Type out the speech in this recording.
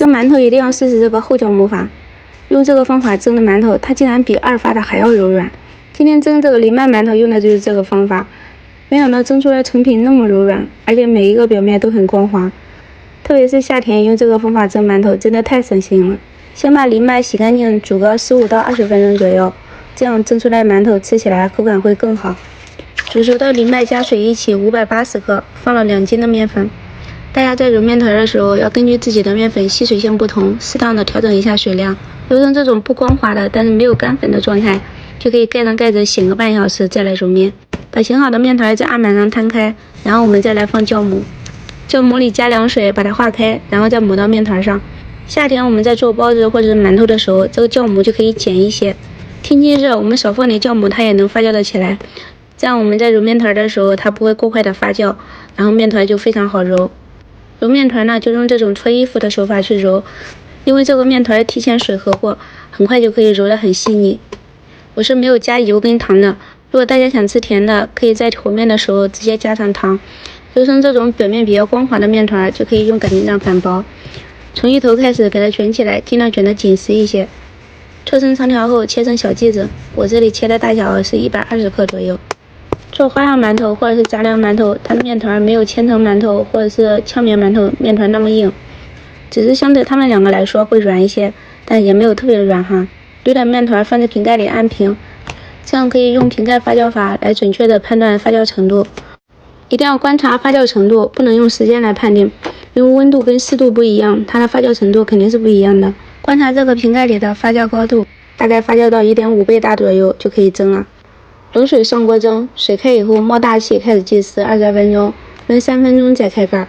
蒸馒头一定要试试这个后酵母法，用这个方法蒸的馒头，它竟然比二发的还要柔软。今天蒸这个藜麦馒头用的就是这个方法，没想到蒸出来成品那么柔软，而且每一个表面都很光滑。特别是夏天用这个方法蒸馒头，真的太省心了。先把藜麦洗干净，煮个15到20分钟左右，这样蒸出来馒头吃起来口感会更好。煮熟的藜麦加水一起580克，放了2斤的面粉。大家在揉面团的时候，要根据自己的面粉吸水性不同，适当的调整一下水量。揉成这种不光滑的，但是没有干粉的状态，就可以盖上盖子醒个半小时再来揉面。把醒好的面团在案板上摊开，然后我们再来放酵母。酵母里加凉水，把它化开，然后再抹到面团上。夏天我们在做包子或者是馒头的时候，这个酵母就可以减一些。天气热，我们少放点酵母，它也能发酵的起来。这样我们在揉面团的时候，它不会过快的发酵，然后面团就非常好揉。揉面团呢，就用这种搓衣服的手法去揉，因为这个面团提前水合过，很快就可以揉得很细腻。我是没有加油跟糖的，如果大家想吃甜的，可以在和面的时候直接加上糖。揉成这种表面比较光滑的面团，就可以用擀面杖擀薄。从一头开始给它卷起来，尽量卷得紧实一些。搓成长条后切成小剂子，我这里切的大小是120克左右。做花样馒头或者是杂粮馒头，它的面团没有千层馒头或者是炝面馒头面团那么硬，只是相对它们两个来说会软一些，但也没有特别软哈。捋点面团放在瓶盖里按平，这样可以用瓶盖发酵法来准确的判断发酵程度。一定要观察发酵程度，不能用时间来判定，因为温度跟湿度不一样，它的发酵程度肯定是不一样的。观察这个瓶盖里的发酵高度，大概发酵到1.5倍大左右就可以蒸了。冷水上锅蒸，水开以后冒大气开始计时20分钟，焖3分钟再开盖。